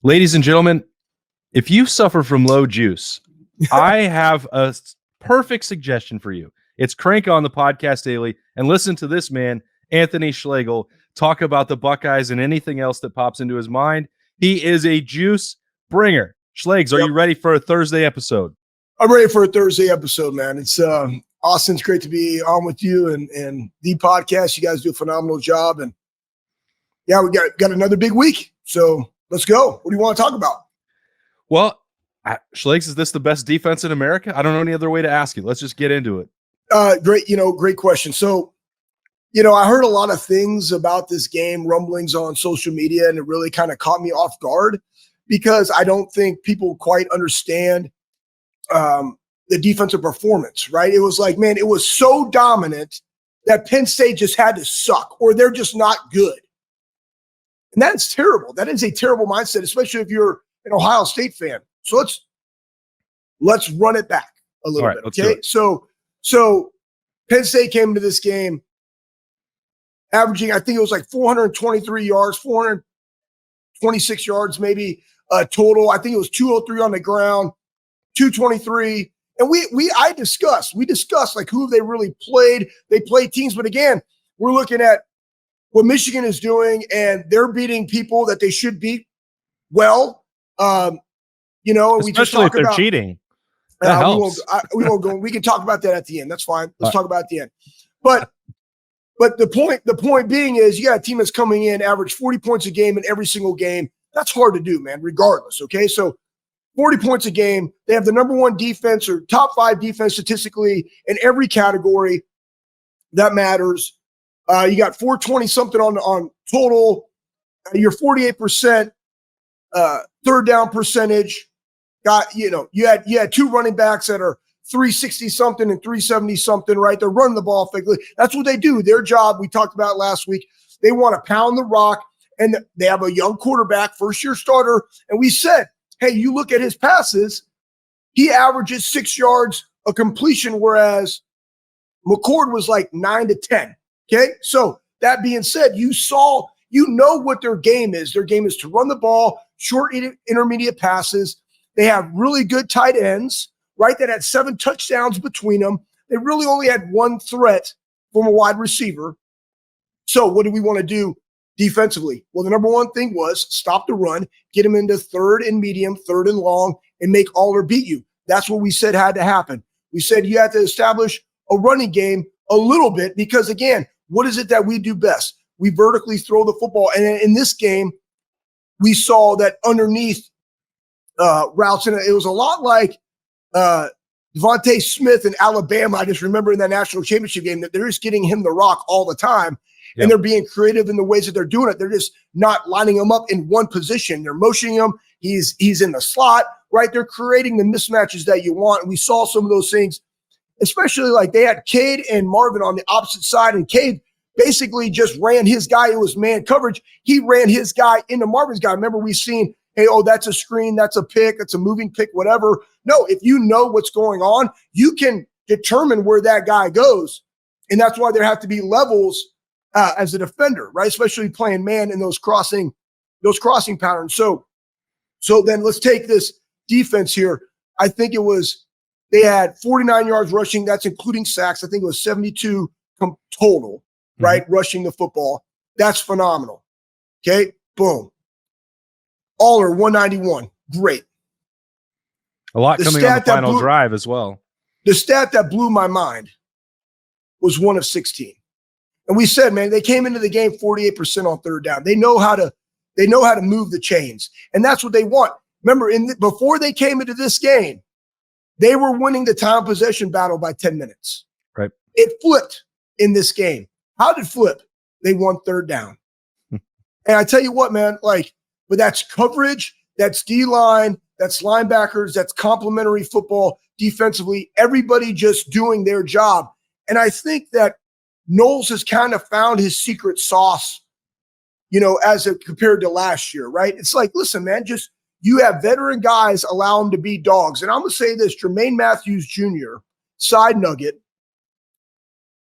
Ladies and gentlemen, if you suffer from low juice, I have a perfect suggestion for you. It's crank on the podcast daily and listen to this man, Anthony Schlegel, talk about the Buckeyes and anything else that pops into his mind. He is a juice bringer. Schlegs, are you ready for a Thursday episode? I'm ready for a Thursday episode, man. It's Austin, it's great to be on with you and the podcast. You guys do a phenomenal job. And yeah, we got another big week. So let's go. What do you want to talk about? Well, Schlegs, is this the best defense in America? I don't know any other way to ask you. Let's just get into it. Great question. So, I heard a lot of things about this game, rumblings on social media, and it really kind of caught me off guard because I don't think people quite understand the defensive performance, right? It was like, man, it was so dominant that Penn State just had to suck or they're just not good. And that's terrible. That is a terrible mindset, especially if you're an Ohio State fan. So let's run it back a little bit. Okay. So Penn State came into this game averaging, I think it was like 423 yards, 426 yards, maybe total. I think it was 203 on the ground, 223. And we discussed like who they really played. They played teams, but again, we're looking at what Michigan is doing, and they're beating people that they should beat. Well, and especially we just talk if they're about cheating. That helps. We won't go. We can talk about that at the end. That's fine. Let's talk about it at the end. But the point being is you got a team that's coming in, average 40 points a game in every single game. That's hard to do, man, regardless. Okay. So 40 points a game. They have the number one defense or top 5 defense statistically in every category that matters. You got 420 something on total. You're 48% third down percentage. You had 2 running backs that are 360 something and 370 something, right? They're running the ball effectively. That's what they do. Their job, we talked about last week. They want to pound the rock, and they have a young quarterback, first-year starter. And we said, hey, you look at his passes, he averages 6 yards a completion, whereas McCord was like 9 to 10. Okay. So that being said, you know what their game is. Their game is to run the ball, short intermediate passes. They have really good tight ends, right? That had 7 touchdowns between them. They really only had 1 threat from a wide receiver. So what do we want to do defensively? Well, the number one thing was stop the run, get them into 3rd and medium, 3rd and long, and make Aller beat you. That's what we said had to happen. We said you had to establish a running game a little bit because, again, what is it that we do best? We vertically throw the football. And in this game, we saw that underneath routes, and it was a lot like Devontae Smith in Alabama. I just remember in that national championship game that they're just getting him the rock all the time. Yep. And they're being creative in the ways that they're doing it. They're just not lining him up in one position. They're motioning him. He's in the slot, right? They're creating the mismatches that you want. And we saw some of those things, especially like they had Cade and Marvin on the opposite side, and Cade basically just ran his guy. It was man coverage. He ran his guy into Marvin's guy. Remember, we've seen, hey, that's a screen, that's a pick, that's a moving pick, whatever. No, if you know what's going on, you can determine where that guy goes. And that's why there have to be levels as a defender, right? Especially playing man in those crossing patterns. So then let's take this defense here. I think it was, they had 49 yards rushing. That's including sacks. I think it was 72 total, right? Rushing the football. That's phenomenal. Okay. Boom. Aller 191. Great. A lot coming on the final drive as well. The stat that blew my mind was 1 of 16. And we said, man, they came into the game 48% on 3rd down. They know how to move the chains. And that's what they want. Remember, before they came into this game, they were winning the time possession battle by 10 minutes. Right. It flipped in this game. How did it flip? They won 3rd down. And I tell you what, man, but that's coverage, that's D-line, that's linebackers, that's complementary football defensively, everybody just doing their job. And I think that Knowles has kind of found his secret sauce, as compared to last year, right? It's like, listen, man, you have veteran guys, allow them to be dogs. And I'm going to say this, Jermaine Matthews Jr., side nugget,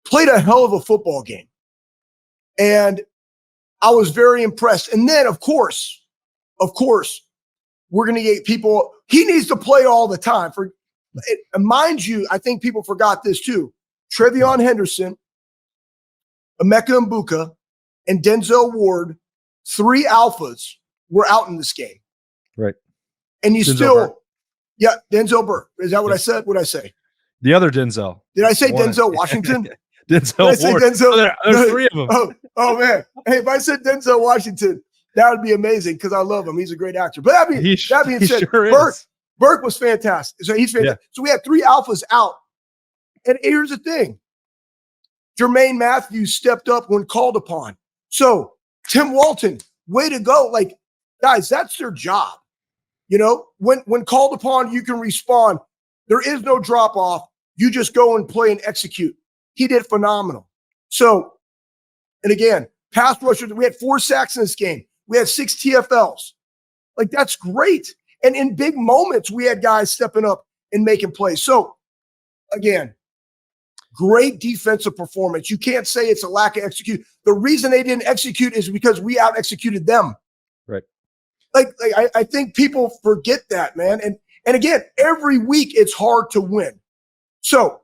played a hell of a football game. And I was very impressed. And then, of course, we're going to get people. He needs to play all the time. Mind you, I think people forgot this too. Trevion Henderson, Emeka Mbuka, and Denzel Ward, 3 alphas, were out in this game. Right. And you Denzel Burke. Is that what I said? What did I say? The other Denzel. Did I say Denzel Washington? Denzel Ward. Denzel? There's 3 of them. Oh, man. Hey, if I said Denzel Washington, that would be amazing because I love him. He's a great actor. But that being said, sure Burke was fantastic. So he's fantastic. Yeah. So we had 3 alphas out. And here's the thing. Jermaine Matthews stepped up when called upon. So Tim Walton, way to go. Like, guys, that's their job. You know, when called upon, you can respond. There is no drop off. You just go and play and execute. He did phenomenal. So, and again, pass rushers, we had 4 sacks in this game. We had 6 TFLs. Like, that's great. And in big moments, we had guys stepping up and making plays. So, again, great defensive performance. You can't say it's a lack of execute. The reason they didn't execute is because we out-executed them. Right. Like I think people forget that, man. And again, every week it's hard to win. So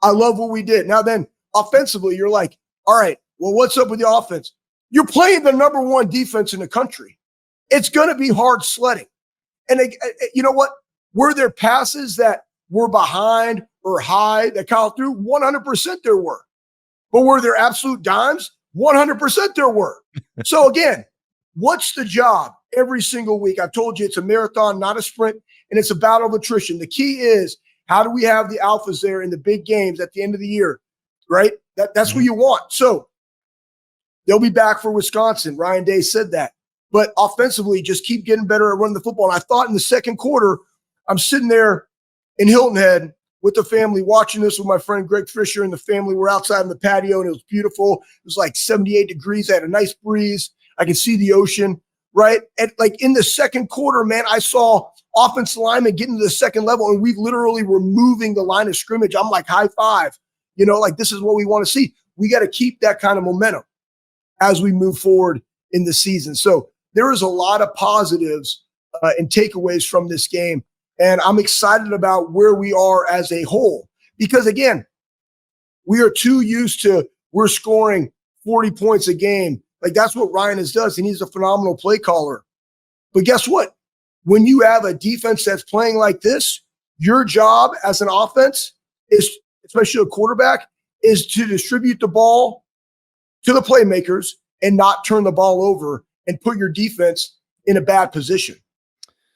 I love what we did. Now then, offensively, you're like, all right, well, what's up with the offense? You're playing the number 1 defense in the country. It's going to be hard sledding. And you know what? Were there passes that were behind or high that Kyle threw? 100% there were. But were there absolute dimes? 100% there were. So again, what's the job every single week? I've told you it's a marathon, not a sprint, and it's a battle of attrition. The key is, how do we have the alphas there in the big games at the end of the year, right? That's what you want. So they'll be back for Wisconsin. Ryan Day said that. But offensively, just keep getting better at running the football. And I thought in the second quarter, I'm sitting there in Hilton Head with the family watching this with my friend Greg Fisher and the family. We're outside in the patio, and it was beautiful. It was like 78 degrees. I had a nice breeze. I could see the ocean, right? And like in the second quarter, man, I saw offensive linemen getting to the second level, and we literally were moving the line of scrimmage. I'm like, high five. You know, like, this is what we want to see. We got to keep that kind of momentum as we move forward in the season. So there is a lot of positives and takeaways from this game. And I'm excited about where we are as a whole. Because, again, we are too used to we're scoring 40 points a game. Like, that's what Ryan does, and he's a phenomenal play caller. But guess what? When you have a defense that's playing like this, your job as an offense is, especially a quarterback, is to distribute the ball to the playmakers and not turn the ball over and put your defense in a bad position.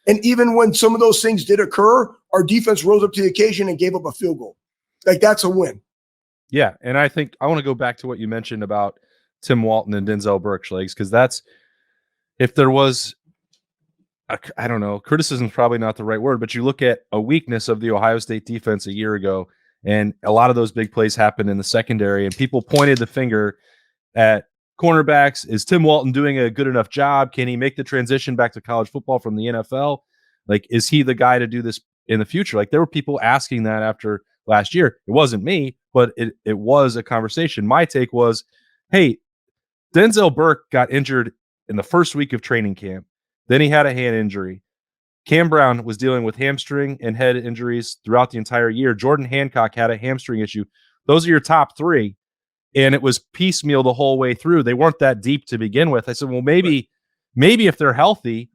And even when some of those things did occur, our defense rose up to the occasion and gave up a field goal. Like, that's a win. Yeah, and I think I want to go back to what you mentioned about Tim Walton and Denzel Burke, Schlegs, because that's, if there was, I don't know, criticism is probably not the right word, but you look at a weakness of the Ohio State defense a year ago, and a lot of those big plays happened in the secondary, and people pointed the finger at cornerbacks. Is Tim Walton doing a good enough job? Can he make the transition back to college football from the NFL? Like, is he the guy to do this in the future? Like, there were people asking that after last year. It wasn't me, but it was a conversation. My take was, hey, Denzel Burke got injured in the first week of training camp. Then he had a hand injury. Cam Brown was dealing with hamstring and head injuries throughout the entire year. Jordan Hancock had a hamstring issue. Those are your top 3. And it was piecemeal the whole way through. They weren't that deep to begin with. I said, well, maybe if they're healthy,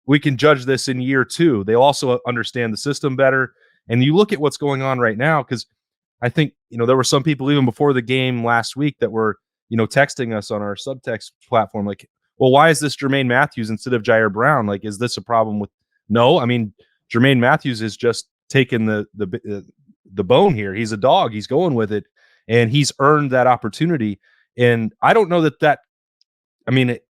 we can judge this in year 2. They'll also understand the system better. And you look at what's going on right now, because I think, there were some people even before the game last week that were, texting us on our subtext platform, like, well, why is this Jermaine Matthews instead of Jair Brown? Like, is this a problem with? No, I mean, Jermaine Matthews is just taking the bone here. He's a dog. He's going with it. And he's earned that opportunity. And I don't know that it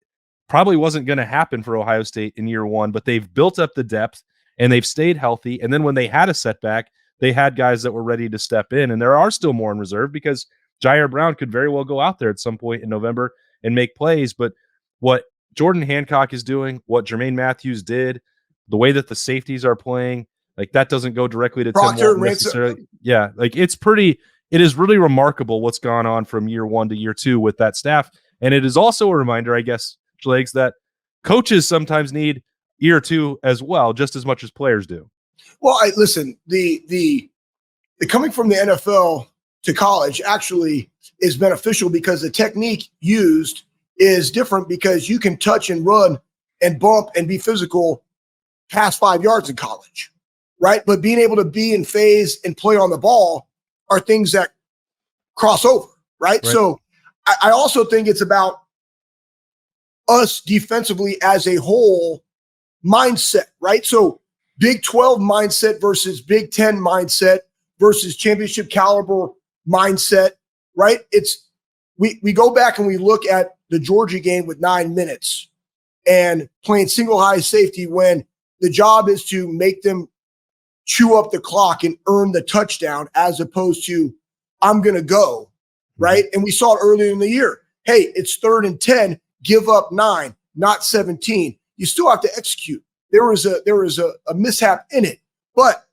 probably wasn't going to happen for Ohio State in year 1, but they've built up the depth and they've stayed healthy. And then when they had a setback, they had guys that were ready to step in. And there are still more in reserve, because Jair Brown could very well go out there at some point in November and make plays. But what Jordan Hancock is doing, what Jermaine Matthews did, the way that the safeties are playing, like, that doesn't go directly to Proctor, Tim Walton necessarily. Yeah, like, it is really remarkable what's gone on from year 1 to year 2 with that staff. And it is also a reminder, I guess, Schlegs, that coaches sometimes need year two as well, just as much as players do. Well, listen, the coming from the NFL to college actually is beneficial because the technique used is different because you can touch and run and bump and be physical past 5 yards in college, right? But being able to be in phase and play on the ball are things that cross over, right? So I also think it's about us defensively as a whole mindset, right? So Big 12 mindset versus Big 10 mindset versus championship caliber mindset, right? We go back and we look at the Georgia game with 9 minutes and playing single high safety when the job is to make them chew up the clock and earn the touchdown as opposed to I'm going to go, right? And we saw it earlier in the year. Hey, it's 3rd and 10, give up 9, not 17. You still have to execute. There was a mishap in it, but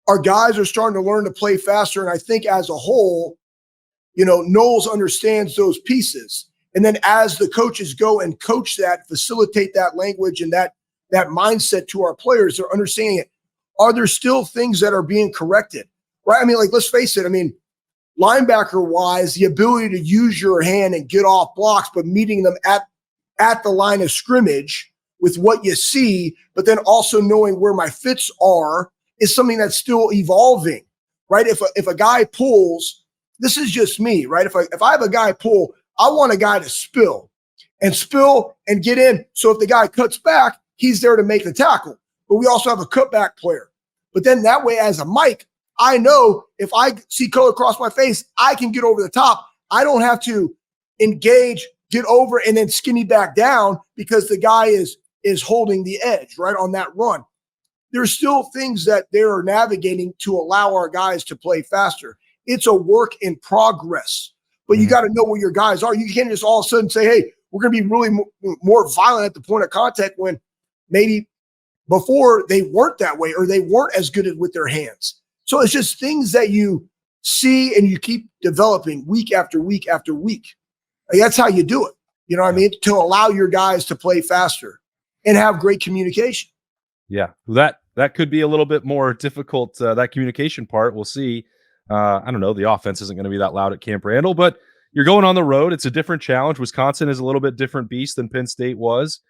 our guys are starting to learn to play faster. And I think as a whole, Knowles understands those pieces. And then as the coaches go and coach that, facilitate that language and that mindset to our players, they're understanding it. Are there still things that are being corrected? Right? I mean, let's face it. I mean, linebacker wise, the ability to use your hand and get off blocks, but meeting them at the line of scrimmage with what you see, but then also knowing where my fits are is something that's still evolving, right? If a guy pulls, this is just me, right? If I have a guy pull, I want a guy to spill and get in. So if the guy cuts back, he's there to make the tackle. But we also have a cutback player. But then that way, as a Mike, I know if I see color across my face, I can get over the top. I don't have to engage, get over, and then skinny back down because the guy is holding the edge, right, on that run. There's still things that they're navigating to allow our guys to play faster. It's a work in progress, but you got to know where your guys are. You can't just all of a sudden say, hey, we're going to be really more violent at the point of contact when maybe before they weren't that way or they weren't as good with their hands. So it's just things that you see and you keep developing week after week after week. Like, that's how you do it. You know what I mean? To allow your guys to play faster and have great communication. Yeah, that could be a little bit more difficult, that communication part. We'll see. I don't know. The offense isn't going to be that loud at Camp Randall, but you're going on the road. It's a different challenge. Wisconsin is a little bit different beast than Penn State was.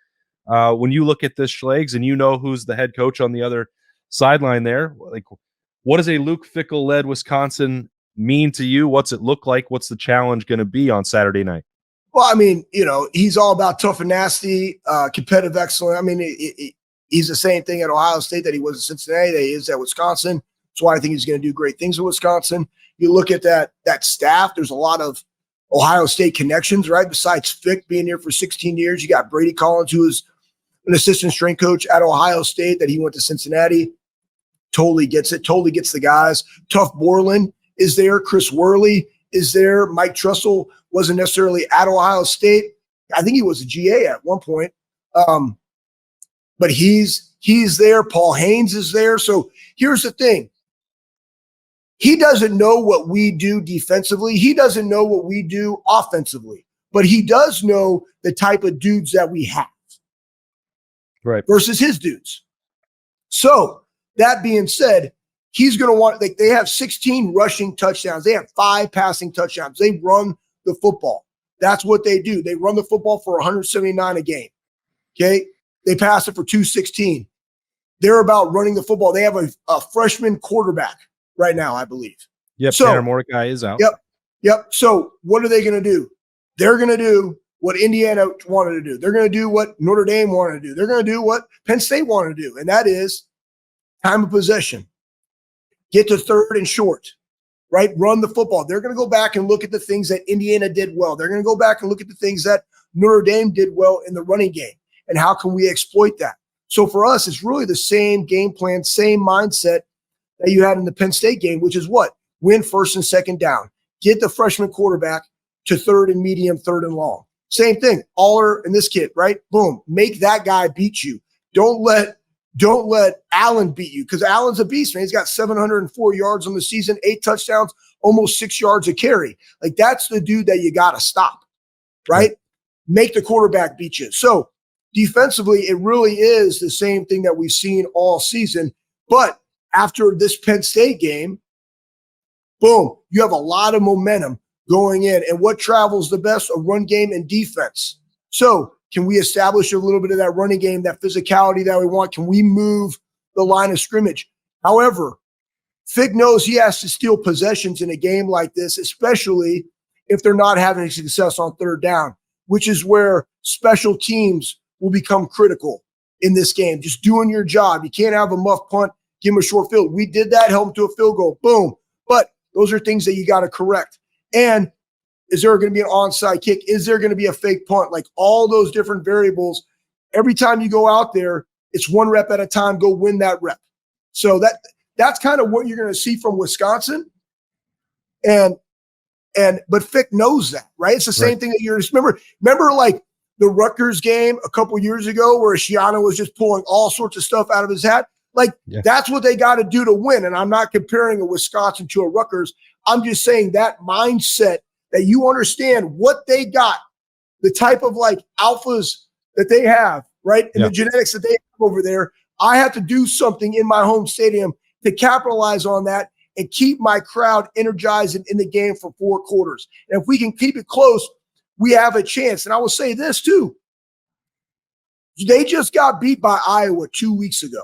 When you look at this Schlegs and you know who's the head coach on the other sideline there, like, what does a Luke Fickell-led Wisconsin mean to you? What's it look like? What's the challenge going to be on Saturday night? Well, I mean, he's all about tough and nasty, competitive excellence. I mean, he's the same thing at Ohio State that he was at Cincinnati, that he is at Wisconsin. That's why I think he's going to do great things at Wisconsin. You look at that staff, there's a lot of Ohio State connections, right? Besides Fick being here for 16 years, you got Brady Collins, who is an assistant strength coach at Ohio State that he went to Cincinnati. Totally gets it. Totally gets the guys. Tuff Borland is there. Chris Worley is there. Mike Trussell wasn't necessarily at Ohio State. I think he was a GA at one point. But he's there. Paul Haynes is there. So here's the thing. He doesn't know what we do defensively. He doesn't know what we do offensively. But he does know the type of dudes that we have. Right. Versus his dudes. So that being said, he's going to want, they have 16 rushing touchdowns. They have 5 passing touchdowns. They run the football. That's what they do. They run the football for 179 a game. Okay. They pass it for 216. They're about running the football. They have a freshman quarterback right now, I believe. Yep. So, Tanner Mordecai is out. Yep. So what are they going to do? They're going to do what Indiana wanted to do. They're going to do what Notre Dame wanted to do. They're going to do what Penn State wanted to do. And that is time of possession. Get to third and short, right? Run the football. They're going to go back and look at the things that Indiana did well. They're going to go back and look at the things that Notre Dame did well in the running game. And how can we exploit that? So for us, it's really the same game plan, same mindset that you had in the Penn State game, which is what? Win first and second down. Get the freshman quarterback to third and medium, third and long. Same thing. Aller and this kid, right? Boom. Make that guy beat you. Don't let Allen beat you, because Allen's a beast, man. He's got 704 yards on the season, 8 touchdowns, almost 6 yards a carry. Like, that's the dude that you got to stop, right? Make the quarterback beat you. So defensively, it really is the same thing that we've seen all season. But after this Penn State game, boom, you have a lot of momentum going in. And what travels the best? A run game and defense. So can we establish a little bit of that running game, that physicality that we want? Can we move the line of scrimmage? However, Fick knows he has to steal possessions in a game like this, especially if they're not having success on third down, which is where special teams will become critical in this game. Just doing your job. You can't have a muff punt, give him a short field. We did that, held him to a field goal. Boom. But those are things that you got to correct. And is there going to be an onside kick? Is there going to be a fake punt? Like all those different variables. Every time you go out there, it's one rep at a time. Go win that rep. So that's kind of what you're going to see from Wisconsin. But Fick knows that, right? It's the same thing that you're just remember like the Rutgers game a couple years ago where Shiano was just pulling all sorts of stuff out of his hat. Like that's what they got to do to win. And I'm not comparing a Wisconsin to a Rutgers. I'm just saying that mindset that you understand what they got, the type of like alphas that they have, right? And the genetics that they have over there. I have to do something in my home stadium to capitalize on that and keep my crowd energized and in the game for 4 quarters. And if we can keep it close, we have a chance. And I will say this too. They just got beat by Iowa 2 weeks ago.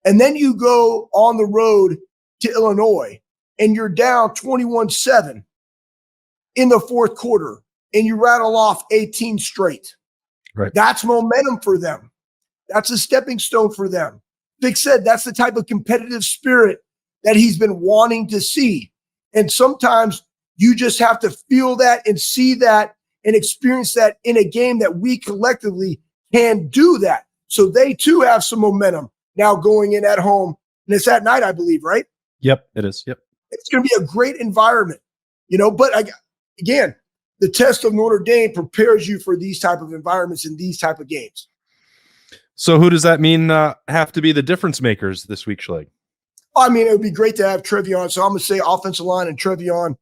And then you go on the road to Illinois and you're down 21-7 in the fourth quarter and you rattle off 18 straight. Right. That's momentum for them. That's a stepping stone for them. Vic said that's the type of competitive spirit that he's been wanting to see. And sometimes you just have to feel that and see that and experience that in a game that we collectively can do that. So they too have some momentum now going in at home. And it's at night, I believe, right? Yep, it is. Yep. It's going to be a great environment, but again, the test of Notre Dame prepares you for these type of environments and these type of games. So who does that mean have to be the difference makers this week, Schleg? I mean, it would be great to have Trevion. So I'm going to say offensive line and Trevion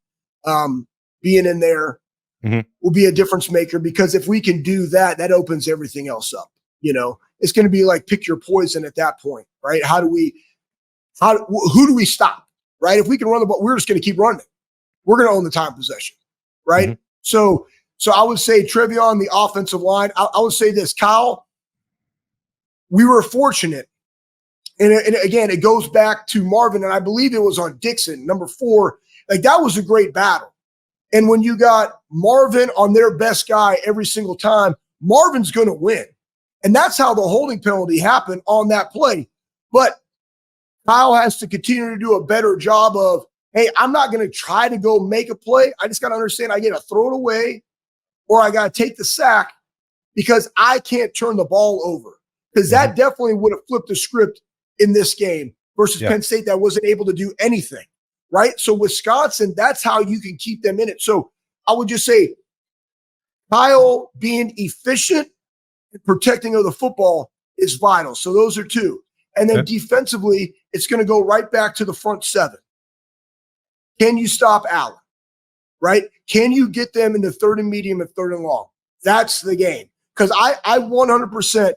being in there will be a difference maker, because if we can do that, that opens everything else up. It's going to be like pick your poison at that point, right? Who do we stop, right? If we can run the ball, we're just going to keep running. We're going to own the time possession, right? So I would say Trevion, the offensive line. I would say this, Kyle, we were fortunate. And again, it goes back to Marvin, and I believe it was on Dixon, number 4. Like, that was a great battle. And when you got Marvin on their best guy every single time, Marvin's going to win. And that's how the holding penalty happened on that play. But Kyle has to continue to do a better job of, hey, I'm not going to try to go make a play. I just got to understand I got to throw it away or I got to take the sack, because I can't turn the ball over. Because that definitely would have flipped the script in this game versus Penn State that wasn't able to do anything, right? So Wisconsin, that's how you can keep them in it. So I would just say Kyle being efficient and protecting of the football is vital. So those are 2. And then defensively, it's going to go right back to the front 7. Can you stop Allen, right? Can you get them into third and medium and third and long? That's the game. Because I 100%,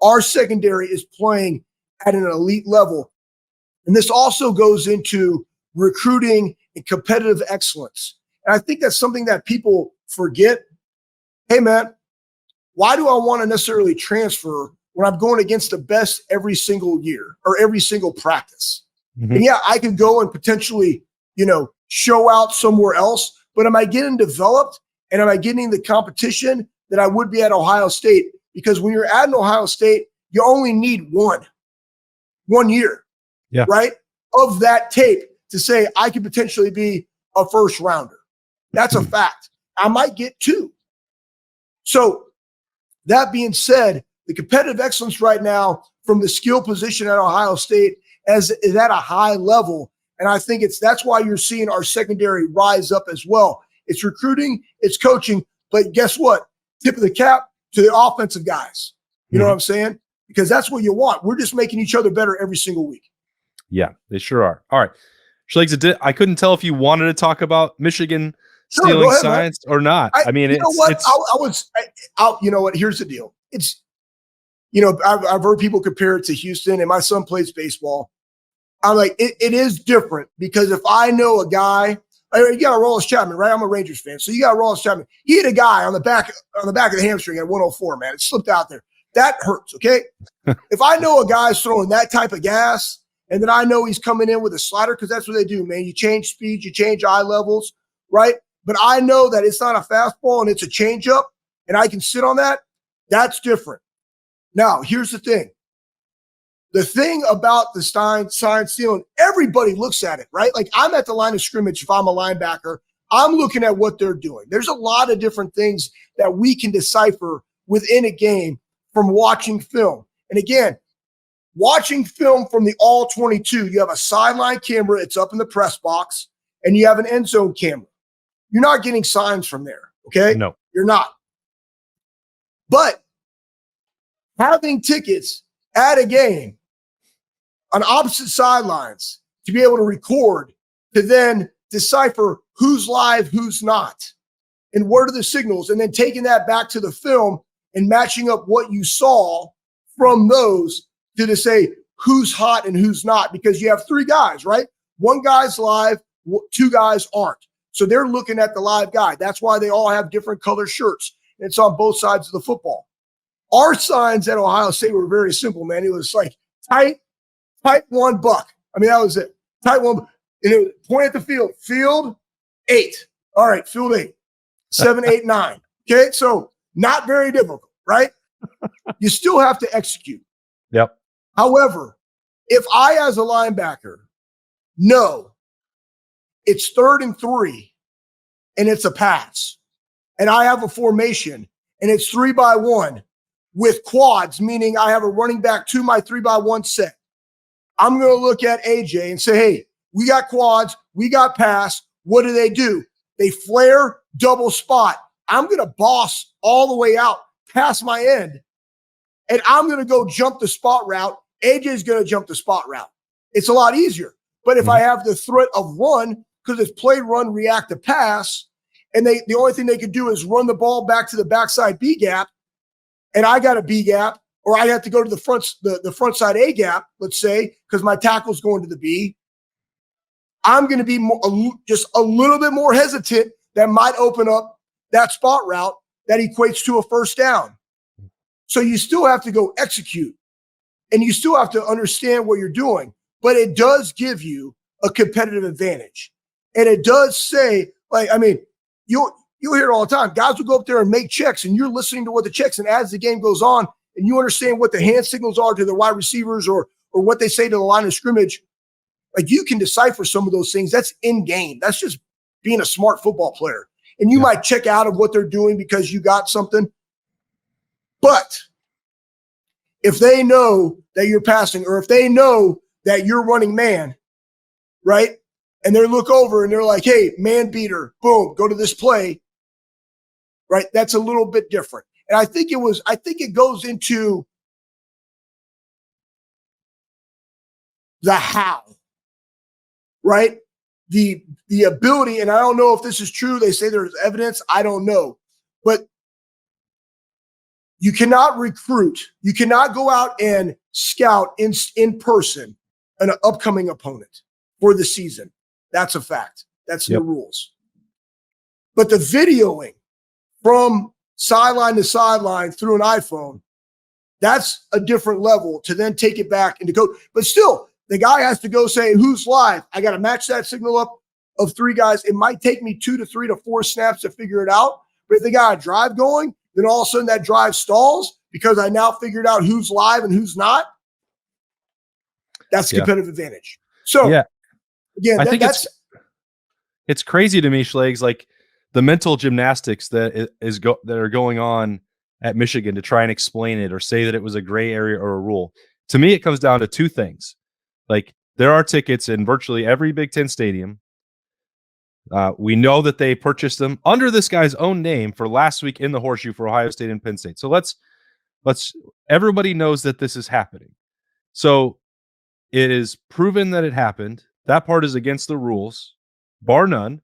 our secondary is playing at an elite level. And this also goes into recruiting and competitive excellence. And I think that's something that people forget. Hey, man, why do I want to necessarily transfer when I'm going against the best every single year or every single practice? And yeah, I could go and potentially, show out somewhere else, but am I getting developed and am I getting the competition that I would be at Ohio State? Because when you're at an Ohio State, you only need one year, right, of that tape to say I could potentially be a first rounder. That's a fact. I might get 2. So that being said, the competitive excellence right now from the skill position at Ohio State is at a high level. And I think that's why you're seeing our secondary rise up as well. It's recruiting, it's coaching, but guess what? Tip of the cap to the offensive guys. You know what I'm saying? Because that's what you want. We're just making each other better every single week. Yeah, they sure are. All right. Schlegs, I couldn't tell if you wanted to talk about Michigan stealing science or not. You know what? Here's the deal. it's, I've heard people compare it to Houston, and my son plays baseball. I'm like, it is different because if I know a guy, you got Aroldis Chapman, right? I'm a Rangers fan. So you got Aroldis Chapman. He hit a guy on the back of the hamstring at 104, man. It slipped out there. That hurts, okay? If I know a guy's throwing that type of gas, and then I know he's coming in with a slider, because that's what they do, man. You change speed, you change eye levels, right? But I know that it's not a fastball and it's a changeup, and I can sit on that. That's different. Now, here's the thing. The thing about the sign stealing, everybody looks at it, right? Like, I'm at the line of scrimmage if I'm a linebacker. I'm looking at what they're doing. There's a lot of different things that we can decipher within a game from watching film. And again, watching film from the all 22, you have a sideline camera, it's up in the press box, and you have an end zone camera. You're not getting signs from there, okay? No. You're not. But having tickets at a game on opposite sidelines to be able to record, to then decipher who's live, who's not, and what are the signals, and then taking that back to the film and matching up what you saw from those to say who's hot and who's not, because you have three guys, right? One guy's live, two guys aren't. So they're looking at the live guy. That's why they all have different color shirts. It's on both sides of the football. Our signs at Ohio State were very simple, man. It was like type 1 Buck. I mean, that was it. Type 1. And it was point at the field. Field 8. All right, field 8. 7, 8, 9. Okay, so not very difficult, right? You still have to execute. Yep. However, if I, as a linebacker, know it's 3rd and 3 and it's a pass, and I have a formation and it's 3-by-1 with quads, meaning I have a running back to my 3-by-1 set, I'm going to look at AJ and say, hey, we got quads, we got pass. What do? They flare, double spot. I'm going to boss all the way out past my end, and I'm going to go jump the spot route. AJ's going to jump the spot route. It's a lot easier. But if I have the threat of run, because it's play, run, react to pass, and the only thing they can do is run the ball back to the backside B gap, and I got a B gap, or I have to go to the front side A gap, let's say, because my tackle's going to the B, I'm going to be just a little bit more hesitant. That might open up that spot route that equates to a first down. So you still have to go execute, and you still have to understand what you're doing, but it does give you a competitive advantage. And it does say, like, I mean, you'll hear it all the time. Guys will go up there and make checks, and you're listening to what the checks, and as the game goes on, and you understand what the hand signals are to the wide receivers or what they say to the line of scrimmage, like, you can decipher some of those things. That's in game. That's just being a smart football player. And you might check out of what they're doing because you got something. But if they know that you're passing, or if they know that you're running man, right? And they look over and they're like, hey, man beater, boom, go to this play, right? That's a little bit different. And I think it goes into the how, right? The ability, and I don't know if this is true. They say there's evidence. I don't know. But you cannot recruit. You cannot go out and scout in person an upcoming opponent for the season. That's a fact. That's in the rules. But the videoing from sideline to sideline through an iPhone, that's a different level to then take it back into code. But still, the guy has to go say, who's live? I got to match that signal up of 3 guys. It might take me 2 to 3 to 4 snaps to figure it out. But if they got a drive going, then all of a sudden that drive stalls because I now figured out who's live and who's not. That's a competitive advantage. So, again, I think it's crazy to me, Schlegs, like the mental gymnastics that are going on at Michigan to try and explain it or say that it was a gray area or a rule. To me, it comes down to 2 things. Like, there are tickets in virtually every Big Ten stadium. We know that they purchased them under this guy's own name for last week in the Horseshoe for Ohio State and Penn State. So let's everybody knows that this is happening. So it is proven that it happened. That part is against the rules, bar none.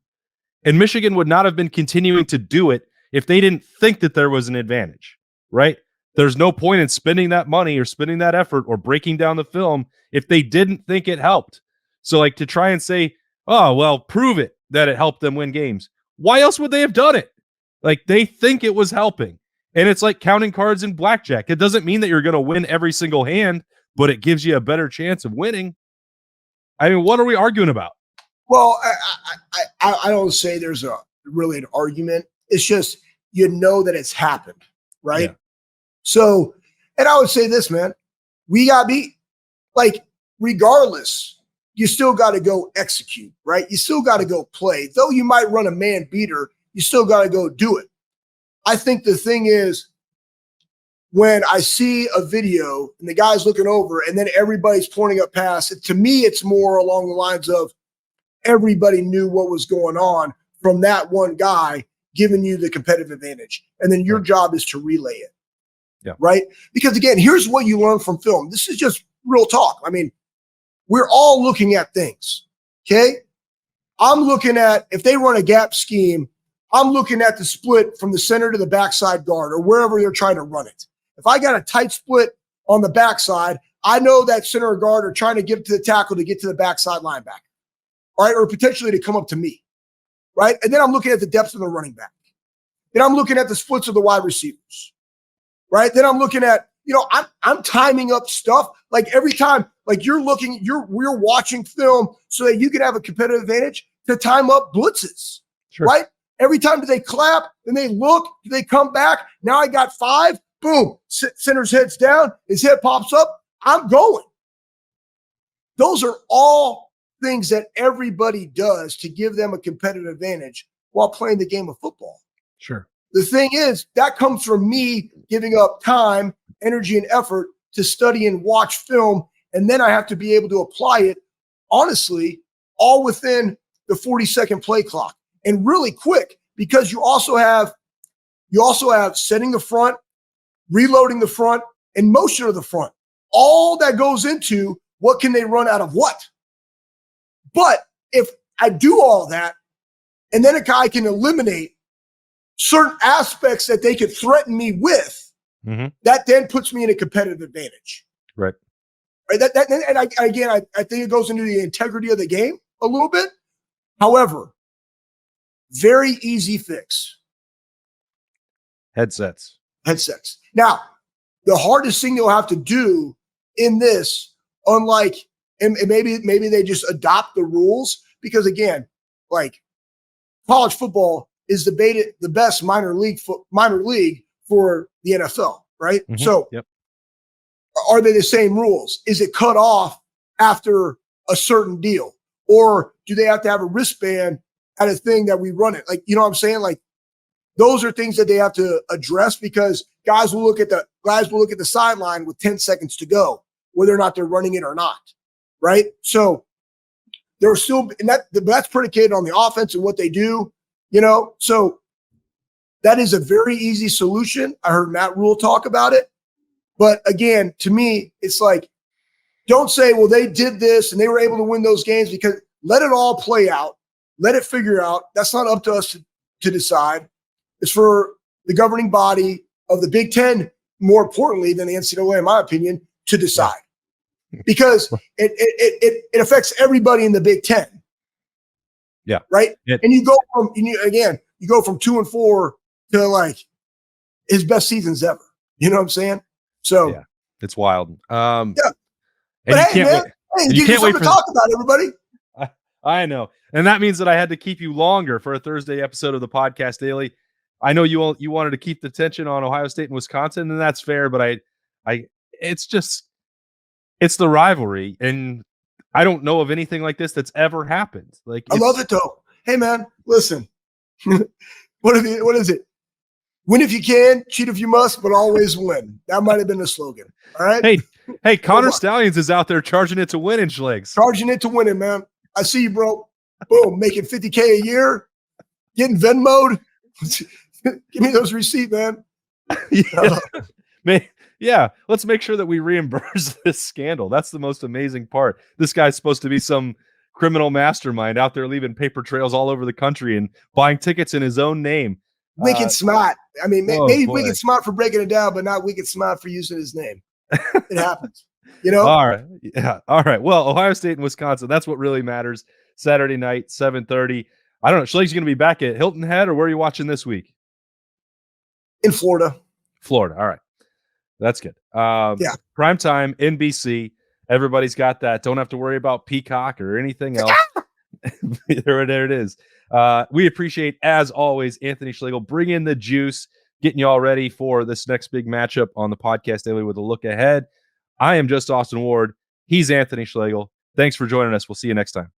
And Michigan would not have been continuing to do it if they didn't think that there was an advantage, right? there's no point in spending that money or spending that effort or breaking down the film if they didn't think it helped. So like to try and say, oh, well, prove it that it helped them win games. Why else would they have done it? Like they think it was helping. And it's like counting cards in blackjack. It doesn't mean that you're going to win every single hand, but it gives you a better chance of winning. I mean, what are we arguing about? Well, I don't say there's really an argument. It's just, you know that it's happened, right? Yeah. So, and I would say this, man, we got beat. Like, regardless, you still got to go execute, right? You still got to go play. Though you might run a man beater, you still got to go do it. I think the thing is, when I see a video and the guy's looking over and then everybody's pointing up pass, to me, it's more along the lines of everybody knew what was going on from that one guy giving you the competitive advantage. And then your job is to relay it. Yeah. Right? Because again, here's what you learn from film. This is just real talk. I mean, we're all looking at things. Okay. I'm looking at, if they run a gap scheme, I'm looking at the split from the center to the backside guard or wherever they're trying to run it. If I got a tight split on the backside, I know that center or guard are trying to give it to the tackle to get to the backside linebacker. All right. Or potentially to come up to me. Right. And then I'm looking at the depth of the running back. Then I'm looking at the splits of the wide receivers. Right. Then I'm looking at, I'm timing up stuff like every time, like we're watching film so that you can have a competitive advantage to time up blitzes. Sure. Right. Every time they clap, then they look, they come back. Now I got 5. Boom. Center's head's down. His head pops up. I'm going. Those are all things that everybody does to give them a competitive advantage while playing the game of football. Sure. The thing is, that comes from me giving up time, energy, and effort to study and watch film. And then I have to be able to apply it, honestly, all within the 40-second play clock and really quick, because you also have setting the front, reloading the front, and motion of the front. All that goes into what can they run out of what. But if I do all that, and then a guy can eliminate certain aspects that they could threaten me with, that then puts me in a competitive advantage. Right. Right. I think it goes into the integrity of the game a little bit. However, very easy fix. Headsets. Now, the hardest thing they'll have to do in this, unlike, and maybe they just adopt the rules, because again, like college football is the best minor league for the NFL, right? Mm-hmm. So are they the same rules? Is it cut off after a certain deal? Or do they have to have a wristband at a thing that we run it? Like, you know what I'm saying? Like, those are things that they have to address, because guys will look at the sideline with 10 seconds to go, whether or not they're running it or not, right? So there's still, and that's predicated on the offense and what they do, So that is a very easy solution. I heard Matt Rule talk about it, but again, to me, it's like, don't say, well, they did this and they were able to win those games, because let it all play out, let it figure out. That's not up to us to decide. It's for the governing body of the Big Ten, more importantly than the NCAA, in my opinion, to decide, because it affects everybody in the Big Ten. Yeah. Right. And you go from 2-4 to like his best seasons ever. You know what I'm saying? So yeah, it's wild. Yeah. But hey, man, you can't wait to talk about, everybody. I know. And that means that I had to keep you longer for a Thursday episode of the Podcast Daily. I know you wanted to keep the tension on Ohio State and Wisconsin, and that's fair, but it's the rivalry, and I don't know of anything like this that's ever happened. Like, I love it though. Hey man, listen. What is it? Win if you can, cheat if you must, but always win. That might have been the slogan. All right. Hey, Connor Stallions is out there charging it to win in Schlegs. Charging it to win it, man. I see you, bro. Boom, making $50K a year, getting Venmo'd. Give me those receipts, man. Yeah. Let's make sure that we reimburse this scandal. That's the most amazing part. This guy's supposed to be some criminal mastermind out there leaving paper trails all over the country and buying tickets in his own name. Wicked Smart. I mean, oh, maybe boy. Wicked Smart for breaking it down, but not Wicked Smart for using his name. It happens. You know? All right. Yeah. All right. Well, Ohio State and Wisconsin, that's what really matters. Saturday night, 7:30. I don't know. Schleg's going to be back at Hilton Head, or where are you watching this week? In Florida. Florida. All right. That's good. Yeah. Primetime, NBC. Everybody's got that. Don't have to worry about Peacock or anything else. there it is. We appreciate, as always, Anthony Schlegel bringing the juice, getting you all ready for this next big matchup on the podcast daily with a look ahead. I am just Austin Ward. He's Anthony Schlegel. Thanks for joining us. We'll see you next time.